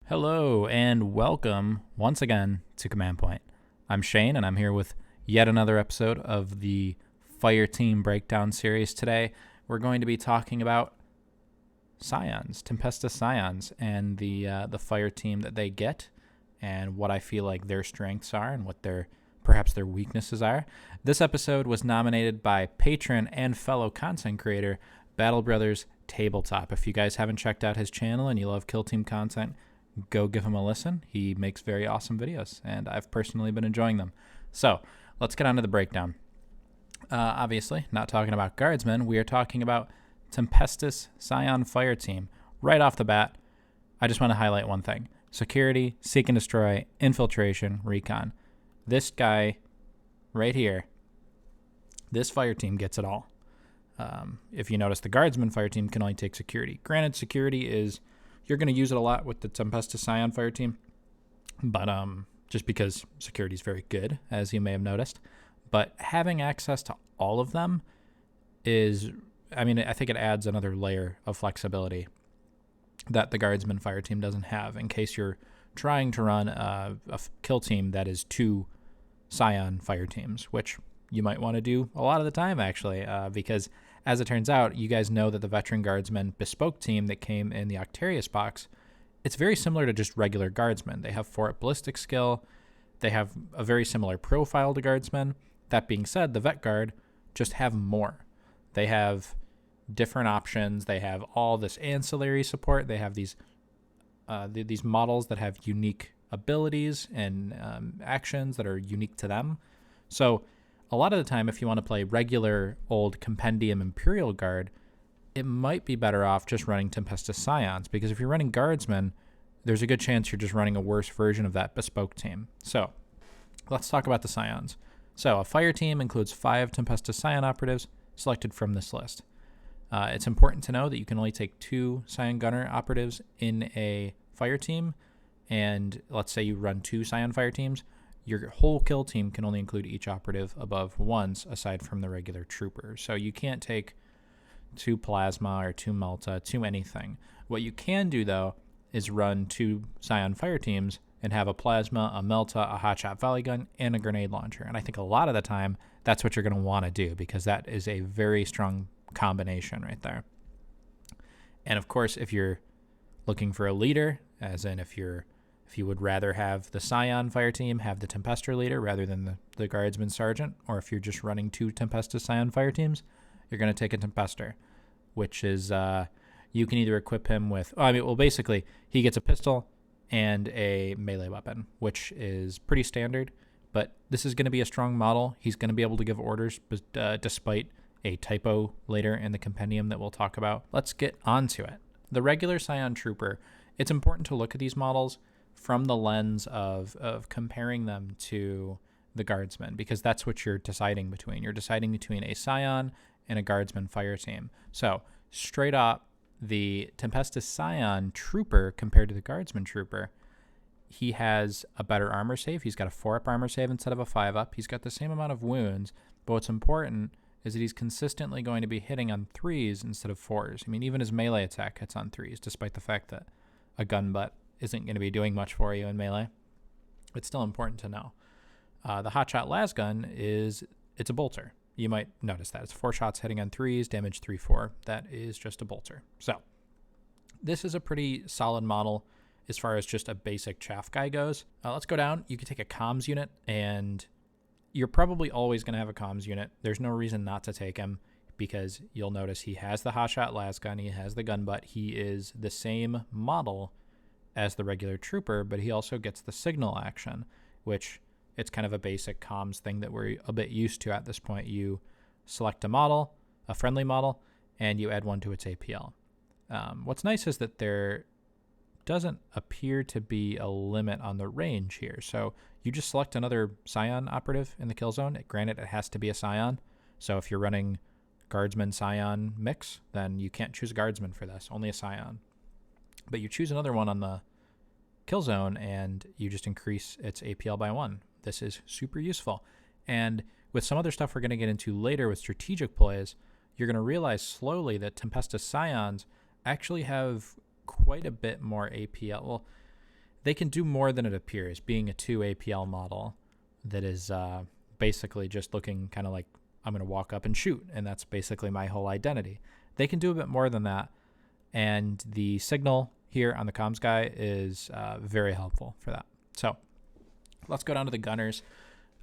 Hello and welcome once again to Command Point. I'm Shane and I'm here with yet another episode of the Fire Team Breakdown series. Today we're going to be talking about Scions, Tempestus Scions, and the fire team that they get and what I feel like their strengths are and what perhaps their weaknesses are. This episode was nominated by patron and fellow content creator Battle Brothers Tabletop. If you guys haven't checked out his channel and you love Kill Team content, go give him a listen. He makes very awesome videos, and I've personally been enjoying them. So let's get on to the breakdown. Obviously, not talking about guardsmen. We are talking about Tempestus Scion Fire Team. Right off the bat, I just want to highlight one thing. Security, seek and destroy, infiltration, recon. This guy right here, this fire team gets it all. If you notice, the guardsman fire team can only take security. Granted, security is... You're going to use it a lot with the Tempestus Scion Fire Team, but just because security is very good, as you may have noticed. But having access to all of them is, I think it adds another layer of flexibility that the Guardsman Fire Team doesn't have in case you're trying to run a kill team that is 2 Scion Fire Teams, which you might want to do a lot of the time, actually, because... As it turns out, you guys know that the Veteran Guardsman Bespoke team that came in the Octarius box, it's very similar to just regular Guardsmen. They have 4 ballistic skill. They have a very similar profile to Guardsmen. That being said, the Vet Guard just have more. They have different options. They have all this ancillary support. They have these models that have unique abilities and actions that are unique to them. So a lot of the time, if you want to play regular old Compendium Imperial Guard, it might be better off just running Tempestus Scions, because if you're running Guardsmen, there's a good chance you're just running a worse version of that bespoke team. So let's talk about the Scions. So a fire team includes 5 Tempestus Scion operatives selected from this list. It's important to know that you can only take 2 Scion Gunner operatives in a fire team, and let's say you run 2 Scion Fire Teams. Your whole kill team can only include each operative above once, aside from the regular trooper. So you can't take 2 Plasma or 2 Melta, 2 anything. What you can do, though, is run 2 Scion Fire Teams and have a Plasma, a Melta, a Hotshot Volley Gun, and a Grenade Launcher. And I think a lot of the time, that's what you're going to want to do, because that is a very strong combination right there. And of course, if you're looking for a leader, as in if you would rather have the Scion Fire Team have the Tempester leader rather than the Guardsman Sergeant, or if you're just running 2 Tempestus Scion Fire Teams, you're going to take a Tempester, which is, you can either equip him with, basically, he gets a pistol and a melee weapon, which is pretty standard, but this is going to be a strong model. He's going to be able to give orders, despite a typo later in the compendium that we'll talk about. Let's get on to it. The regular Scion Trooper, it's important to look at these models from the lens of comparing them to the Guardsmen, because that's what you're deciding between. You're deciding between a Scion and a Guardsman Fire Team. So straight up, the Tempestus Scion Trooper compared to the Guardsman Trooper, he has a better armor save. He's got a 4-up armor save instead of a 5-up. He's got the same amount of wounds, but what's important is that he's consistently going to be hitting on 3s instead of 4s. Even his melee attack hits on 3s, despite the fact that a gun butt isn't going to be doing much for you in melee. It's still important to know. The Hotshot Las Gun it's a bolter. You might notice that. It's 4 shots hitting on 3s, damage 3-4. That is just a bolter. So this is a pretty solid model as far as just a basic chaff guy goes. Let's go down. You can take a comms unit, and you're probably always going to have a comms unit. There's no reason not to take him, because you'll notice he has the Hotshot Las Gun, he has the gun butt. He is the same model as the regular trooper, but he also gets the signal action, which it's kind of a basic comms thing that we're a bit used to at this point. You select a model, a friendly model, and you add 1 to its APL. What's nice is that there doesn't appear to be a limit on the range here. So you just select another Scion operative in the kill zone. Granted, it has to be a Scion. So if you're running Guardsman Scion mix, then you can't choose a Guardsman for this, only a Scion. But you choose another one on the kill zone and you just increase its APL by 1. This is super useful. And with some other stuff we're going to get into later with strategic plays, you're going to realize slowly that Tempestus Scions actually have quite a bit more APL. Well, they can do more than it appears, being a 2 APL model that is basically just looking kind of like I'm going to walk up and shoot, and that's basically my whole identity. They can do a bit more than that, and the signal here on the comms guy is very helpful for that. So let's go down to the gunners.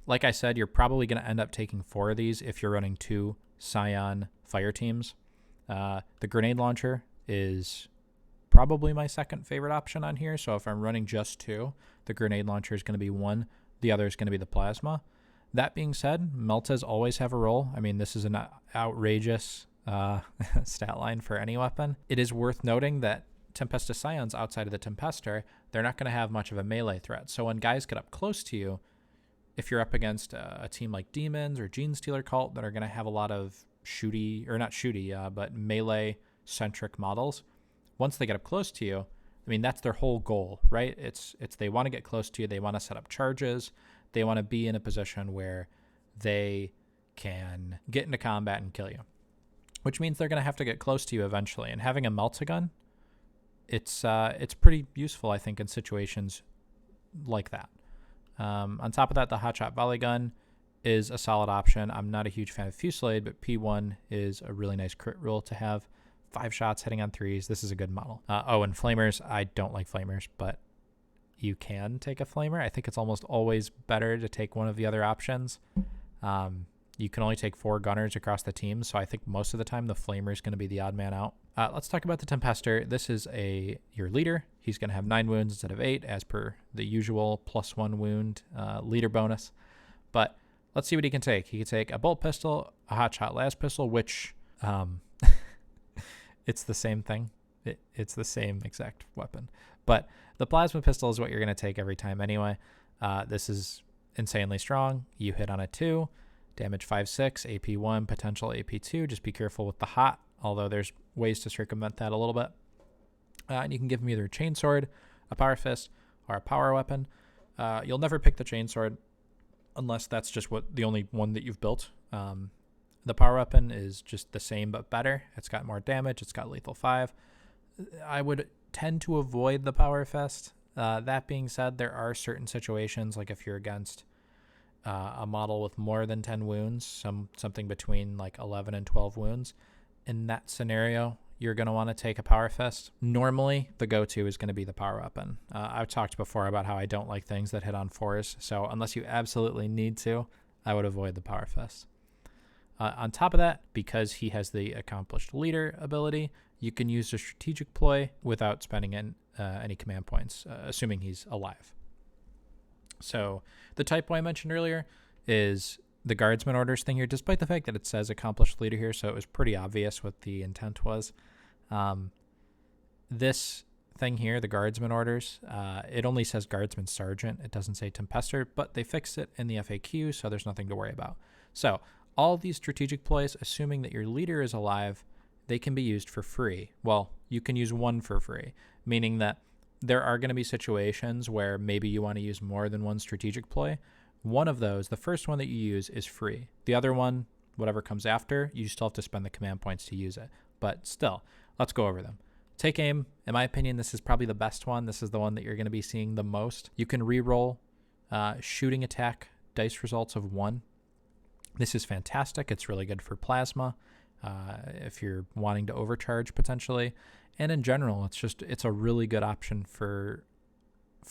Like I said, you're probably going to end up taking 4 of these if you're running 2 Scion Fire Teams. The grenade launcher is probably my second favorite option on here. So if I'm running just 2, the grenade launcher is going to be 1. The other is going to be the plasma. That being said, meltas always have a role. I mean, this is an outrageous stat line for any weapon. It is worth noting that Tempesta Scions outside of the Tempester, they're not going to have much of a melee threat. So when guys get up close to you, if you're up against a team like Demons or Gene Stealer Cult that are going to have a lot of but melee-centric models, once they get up close to you, I mean, that's their whole goal, right? It's they want to get close to you. They want to set up charges. They want to be in a position where they can get into combat and kill you, which means they're going to have to get close to you eventually. And having a melta-gun, it's pretty useful, I think, in situations like that. On top of that, the hotshot volley gun is a solid option. I'm not a huge fan of Fusillade, but P1 is a really nice crit rule to have. 5 shots hitting on 3s. This is a good model. And flamers. I don't like flamers, but you can take a flamer. I think it's almost always better to take one of the other options. You can only take 4 gunners across the team, so I think most of the time the flamer is going to be the odd man out. Let's talk about the Tempester. This is your leader. He's going to have 9 wounds instead of 8, as per the usual +1 wound leader bonus. But let's see what he can take. He can take a bolt pistol, a hotshot las pistol, which it's the same thing. It's the same exact weapon. But the plasma pistol is what you're going to take every time anyway. This is insanely strong. You hit on a 2, damage 5-6, AP 1, potential AP 2. Just be careful with the hot, although there's ways to circumvent that a little bit. And you can give him either a chainsword, a power fist, or a power weapon. You'll never pick the chainsword unless that's just the only one that you've built. The power weapon is just the same but better. It's got more damage. It's got lethal 5. I would tend to avoid the power fist. That being said, there are certain situations, like if you're against a model with more than 10 wounds, something between like 11 and 12 wounds. In that scenario, you're going to want to take a power fist. Normally, the go-to is going to be the power weapon. I've talked before about how I don't like things that hit on 4s, so unless you absolutely need to, I would avoid the power fist. On top of that, because he has the accomplished leader ability, you can use the strategic ploy without spending any command points, assuming he's alive. So the typo I mentioned earlier is the guardsman orders thing here, despite the fact that it says accomplished leader here, so it was pretty obvious what the intent was. This thing here, the guardsman orders, it only says guardsman sergeant. It doesn't say Tempester, but they fixed it in the FAQ, so there's nothing to worry about. So all these strategic ploys, assuming that your leader is alive, they can be used for free. Well, you can use one for free, meaning that there are going to be situations where maybe you want to use more than one strategic ploy. One of those, the first one that you use, is free. The other one, whatever comes after, you still have to spend the command points to use it. But still, let's go over them. Take aim. In my opinion, this is probably the best one. This is the one that you're going to be seeing the most. You can reroll shooting attack dice results of 1. This is fantastic. It's really good for plasma if you're wanting to overcharge potentially. And in general, it's a really good option for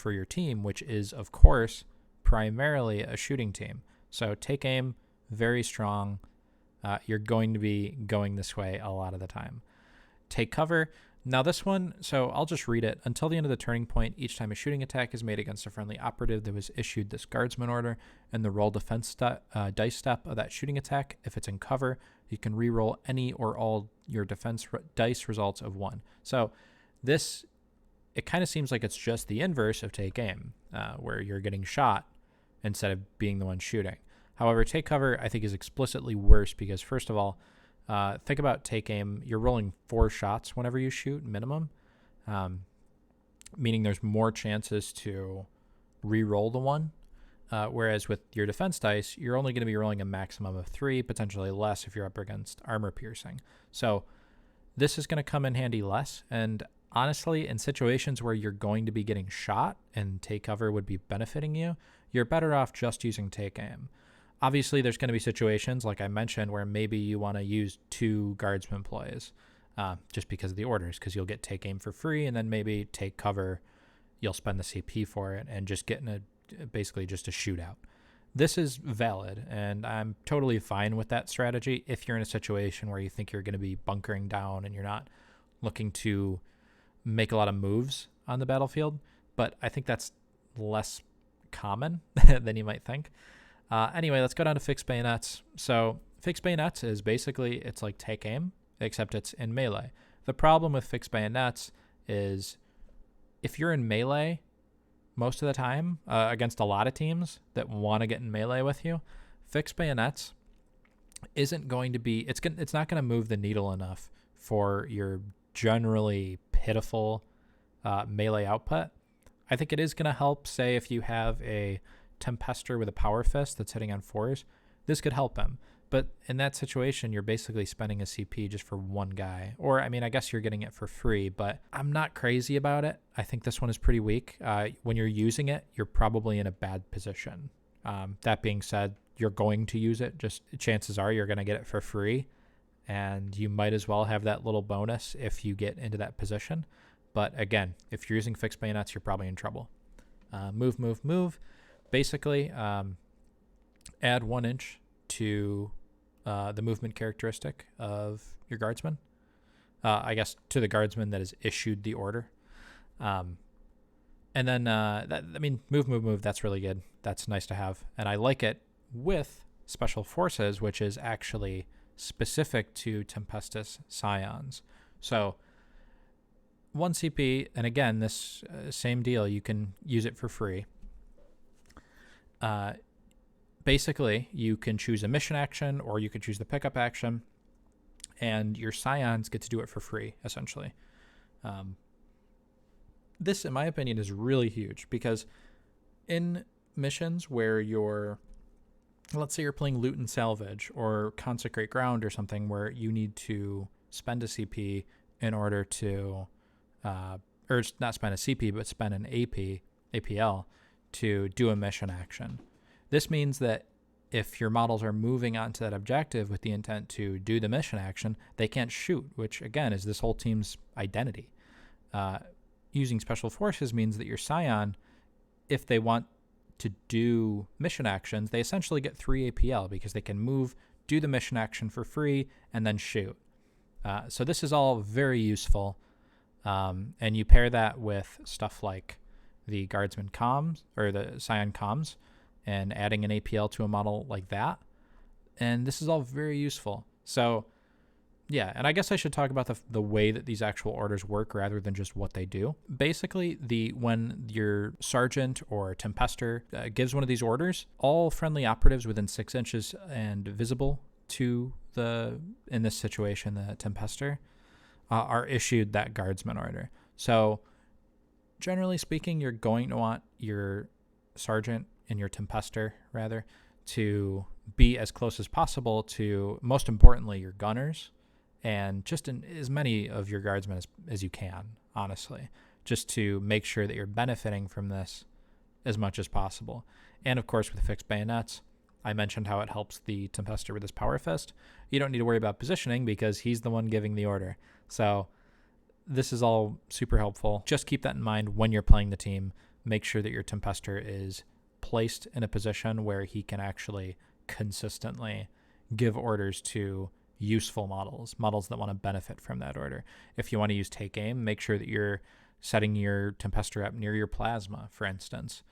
your team, which is, of course, primarily a shooting team. So take aim, very strong. You're going to be going this way a lot of the time. Take cover. Now this one, so I'll just read it. Until the end of the turning point, each time a shooting attack is made against a friendly operative that was issued this guardsman order and the roll defense dice step of that shooting attack, if it's in cover, you can re-roll any or all your defense dice results of 1. So this, it kind of seems like it's just the inverse of take aim, where you're getting shot instead of being the one shooting. However, take cover, I think, is explicitly worse because, first of all, think about take aim. You're rolling 4 shots whenever you shoot, minimum, meaning there's more chances to re-roll the one. Whereas with your defense dice, you're only going to be rolling a maximum of 3, potentially less if you're up against armor piercing. So this is going to come in handy less. And honestly, in situations where you're going to be getting shot and take cover would be benefiting you, you're better off just using take aim. Obviously, there's going to be situations, like I mentioned, where maybe you want to use 2 guardsman plays just because of the orders, because you'll get take aim for free, and then maybe take cover, you'll spend the CP for it, and just get in basically just a shootout. This is valid, and I'm totally fine with that strategy if you're in a situation where you think you're going to be bunkering down and you're not looking to make a lot of moves on the battlefield. But I think that's less common than you might think. Anyway, let's go down to fixed bayonets. So fixed bayonets is basically, it's like take aim, except it's in melee. The problem with fixed bayonets is if you're in melee most of the time against a lot of teams that want to get in melee with you, fixed bayonets isn't going to be, it's not going to move the needle enough for your generally pitiful melee output. I think it is going to help, say, if you have a Tempester with a power fist that's hitting on 4s, this could help him. But in that situation, you're basically spending a CP just for one guy. Or, I mean, I guess you're getting it for free, but I'm not crazy about it. I think this one is pretty weak. When you're using it, you're probably in a bad position. That being said, you're going to use it. Just chances are you're going to get it for free, and you might as well have that little bonus if you get into that position. But again, if you're using fixed bayonets, you're probably in trouble. Move. Basically, add 1 inch to the movement characteristic of your guardsman. I guess to the guardsman that has issued the order. And then, move. That's really good. That's nice to have. And I like it with special forces, which is actually specific to Tempestus Scions. So 1 CP, and again, this same deal, you can use it for free. Basically, you can choose a mission action or you can choose the pickup action, and your Scions get to do it for free, essentially. This, in my opinion, is really huge because in missions where let's say you're playing loot and salvage or consecrate ground or something where you need to spend a CP in order to, or not spend a CP, but spend an APL to do a mission action. This means that if your models are moving onto that objective with the intent to do the mission action, they can't shoot, which again is this whole team's identity. Using special forces means that your Scion, if they want to do mission actions, they essentially get 3 APL because they can move, do the mission action for free, and then shoot. So this is all very useful. And you pair that with stuff like the Guardsman comms or the Scion comms and adding an APL to a model like that. And this is all very useful. So yeah, and I guess I should talk about the way that these actual orders work rather than just what they do. Basically, when your sergeant or Tempester gives one of these orders, all friendly operatives within 6 inches and visible to in this situation, the Tempester, are issued that Guardsman order. So generally speaking, you're going to want your sergeant and your Tempester, rather, to be as close as possible to, most importantly, your gunners, and just in as many of your guardsmen as you can, honestly, just to make sure that you're benefiting from this as much as possible. And of course, with fixed bayonets, I mentioned how it helps the Tempester with his power fist. You don't need to worry about positioning because he's the one giving the order. So this is all super helpful. Just keep that in mind when you're playing the team. Make sure that your Tempester is placed in a position where he can actually consistently give orders to useful models that want to benefit from that order. If you want to use take aim, make sure that you're setting your Tempester up near your plasma, for instance,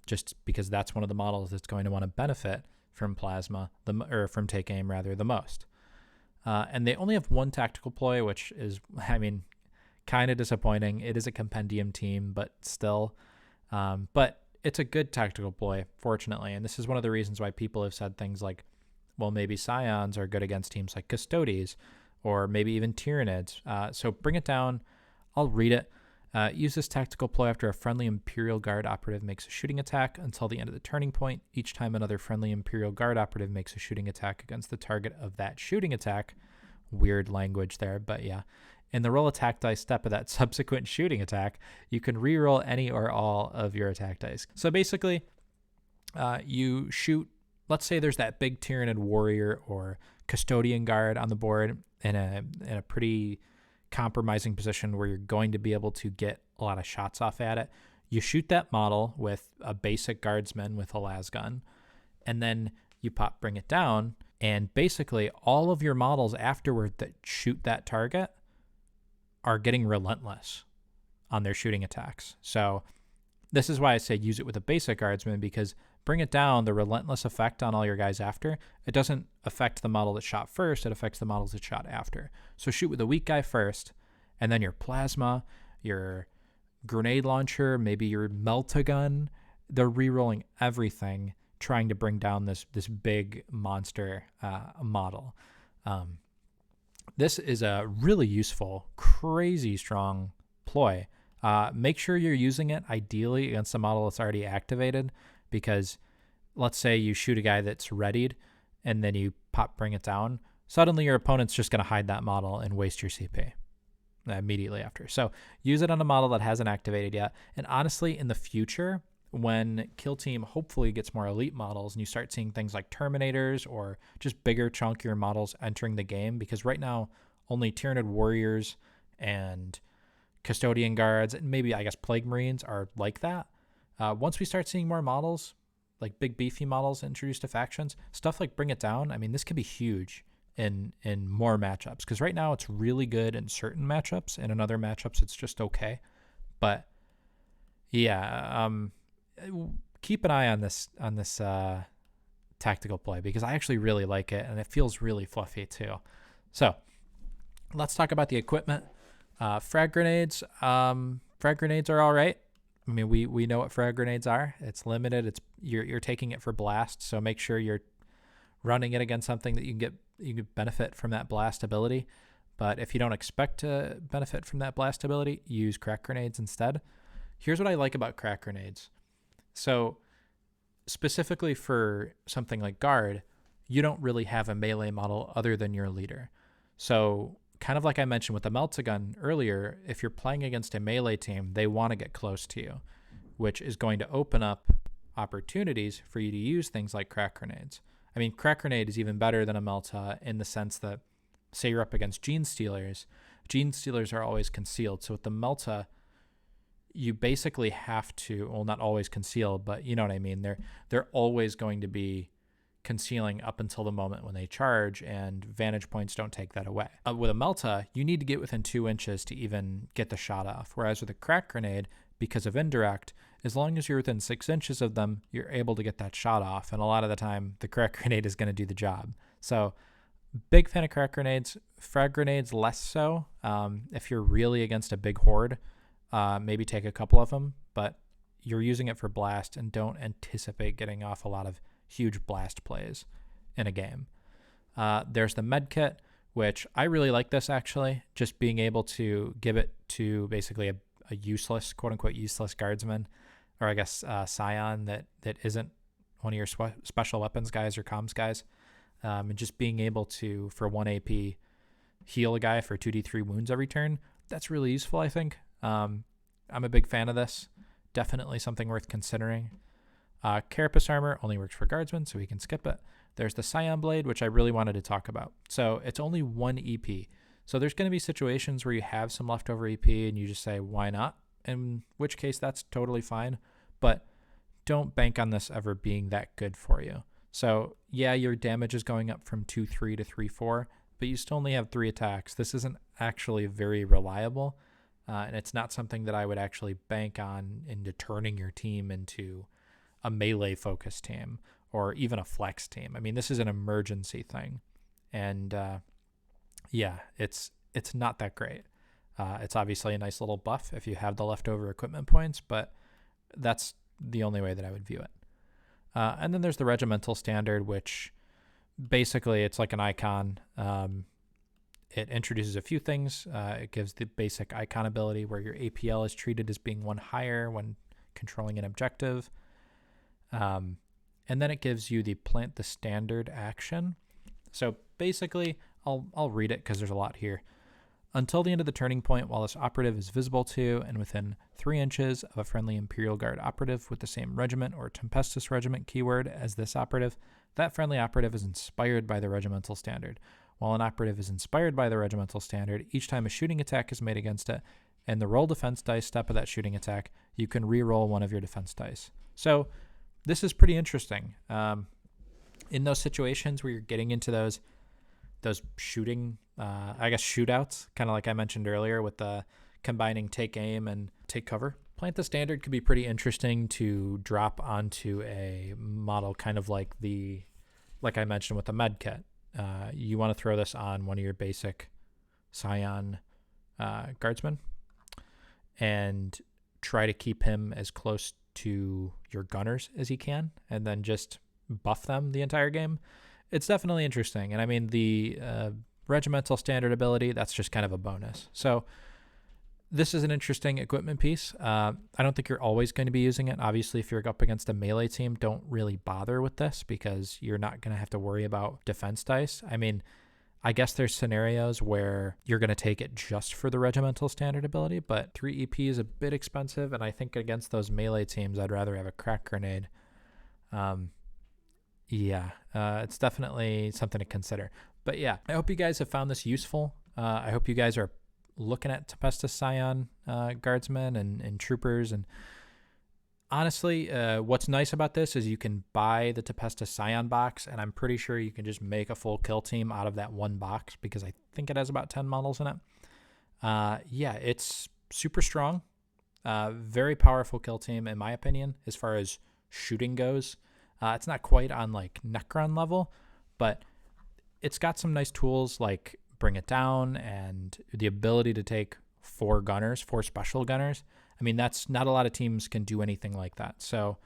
just because that's one of the models that's going to want to benefit from plasma, or from take aim rather, the most. And they only have one tactical ploy, which is, kind of disappointing. It is a compendium team, but still. But it's a good tactical ploy, fortunately. And this is one of the reasons why people have said things like, well, maybe Scions are good against teams like Custodes, or maybe even Tyranids. So bring it down. I'll read it. Use this tactical ploy after a friendly Imperial Guard operative makes a shooting attack until the end of the turning point. Each time another friendly Imperial Guard operative makes a shooting attack against the target of that shooting attack. Weird language there, but yeah. In the roll attack dice step of that subsequent shooting attack, you can reroll any or all of your attack dice. So basically, you shoot, let's say there's that big Tyranid warrior or custodian guard on the board in a pretty compromising position where you're going to be able to get a lot of shots off at it. You shoot that model with a basic guardsman with a las gun, and then you bring it down, and basically all of your models afterward that shoot that target are getting relentless on their shooting attacks. So this is why I say use it with a basic guardsman, because bring it down, the relentless effect on all your guys after, it doesn't affect the model that shot first, it affects the models that shot after. So shoot with a weak guy first, and then your plasma, your grenade launcher, maybe your melt-a-gun, they're re-rolling everything, trying to bring down this big monster model. This is a really useful, crazy strong ploy. Make sure you're using it ideally against a model that's already activated, because let's say you shoot a guy that's readied and then you bring it down. Suddenly your opponent's just going to hide that model and waste your CP immediately after. So use it on a model that hasn't activated yet. And honestly, in the future, when Kill Team hopefully gets more elite models and you start seeing things like Terminators or just bigger, chunkier models entering the game, because right now only Tyranid warriors and custodian guards and maybe, I guess, Plague Marines are like that. Once we start seeing more models, like big beefy models introduced to factions, stuff like Bring It Down, I mean, this could be huge in more matchups, because right now it's really good in certain matchups, and in other matchups it's just okay. But yeah, keep an eye on this tactical play, because I actually really like it and it feels really fluffy too. So let's talk about the equipment. Frag grenades. Frag grenades are all right. I mean, we know what frag grenades are. It's limited. You're taking it for blast, so make sure you're running it against something that you can benefit from that blast ability. But if you don't expect to benefit from that blast ability, use crack grenades instead. Here's what I like about crack grenades. So specifically for something like guard, you don't really have a melee model other than your leader. So kind of like I mentioned with the melt-a-gun earlier, if you're playing against a melee team, they want to get close to you, which is going to open up opportunities for you to use things like crack grenades. I mean, crack grenade is even better than a melta in the sense that, say you're up against gene stealers are always concealed. So with the melta, you basically have to, well, not always conceal, but you know what I mean. They're always going to be concealing up until the moment when they charge, and vantage points don't take that away. With a melta, you need to get within 2 inches to even get the shot off. Whereas with a crack grenade, because of indirect, as long as you're within 6 inches of them, you're able to get that shot off. And a lot of the time, the crack grenade is going to do the job. So big fan of crack grenades. Frag grenades, less so. If you're really against a big horde, maybe take a couple of them, but you're using it for blast, and don't anticipate getting off a lot of huge blast plays in a game. There's the med kit, which I really like this actually, just being able to give it to basically a useless, quote unquote, useless guardsman, or I guess Scion that isn't one of your special weapons guys or comms guys, and just being able to, for 1 AP, heal a guy for 2d3 wounds every turn. That's really useful, I think. I'm a big fan of this. Definitely something worth considering. Carapace armor only works for guardsmen, so we can skip it. There's the Scion blade, which I really wanted to talk about. So it's only 1 EP. So there's going to be situations where you have some leftover EP and you just say, why not? In which case, that's totally fine. But don't bank on this ever being that good for you. So yeah, your damage is going up from 2-3 to 3-4, but you still only have 3 attacks. This isn't actually very reliable, and it's not something that I would actually bank on into turning your team into a melee focused team or even a flex team. I mean, this is an emergency thing, and yeah, it's not that great. It's obviously a nice little buff if you have the leftover equipment points, but that's the only way that I would view it. And then there's the regimental standard, which basically it's like an icon. It introduces a few things. It gives the basic icon ability where your APL is treated as being 1 higher when controlling an objective. And then it gives you the plant the standard action. So basically, I'll read it because there's a lot here. Until the end of the turning point, while this operative is visible to and within 3 inches of a friendly Imperial Guard operative with the same regiment or Tempestus regiment keyword as this operative, that friendly operative is inspired by the regimental standard. While an operative is inspired by the regimental standard, each time a shooting attack is made against it, and the roll defense dice step of that shooting attack, you can re-roll one of your defense dice. So this is pretty interesting. In those situations where you're getting into those shooting, shootouts, kind of like I mentioned earlier with the combining take aim and take cover. Plant the standard could be pretty interesting to drop onto a model kind of like I mentioned with the med kit. You want to throw this on one of your basic Scion guardsmen and try to keep him as close to your gunners as you can, and then just buff them the entire game. It's definitely interesting. And I mean, the regimental standard ability, that's just kind of a bonus. So this is an interesting equipment piece. I don't think you're always going to be using it. Obviously, if you're up against a melee team, don't really bother with this because you're not going to have to worry about defense dice. I mean, I guess there's scenarios where you're going to take it just for the regimental standard ability, but 3 EP is a bit expensive, and I think against those melee teams, I'd rather have a crack grenade. It's definitely something to consider. But yeah, I hope you guys have found this useful. I hope you guys are looking at Tempestus Scion guardsmen and troopers. And honestly, what's nice about this is you can buy the Tempestus Scion box, and I'm pretty sure you can just make a full kill team out of that one box because I think it has about 10 models in it. It's super strong. Very powerful kill team, in my opinion, as far as shooting goes. It's not quite on like Necron level, but it's got some nice tools like Bring It Down and the ability to take 4 special gunners. I mean, that's not a lot of teams can do anything like that. So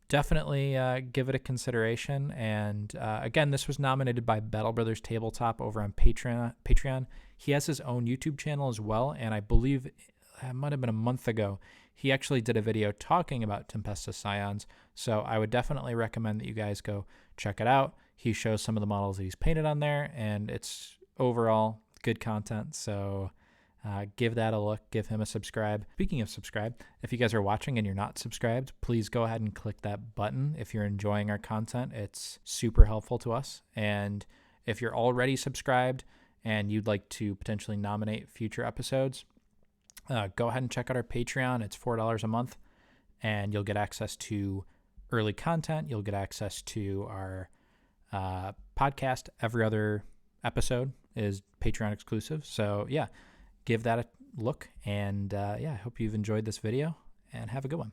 definitely give it a consideration. And again, this was nominated by Battle Brothers Tabletop over on Patreon. He has his own YouTube channel as well, and I believe it might have been a month ago, he actually did a video talking about Tempestus Scions, so I would definitely recommend that you guys go check it out. He shows some of the models that he's painted on there, and it's overall good content, so give that a look. Give him a subscribe. Speaking of subscribe, if you guys are watching and you're not subscribed, please go ahead and click that button. If you're enjoying our content, it's super helpful to us. And if you're already subscribed and you'd like to potentially nominate future episodes, go ahead and check out our Patreon. It's $4 a month, and you'll get access to early content. You'll get access to our podcast. Every other episode is Patreon exclusive. So yeah, give that a look. And I hope you've enjoyed this video, and have a good one.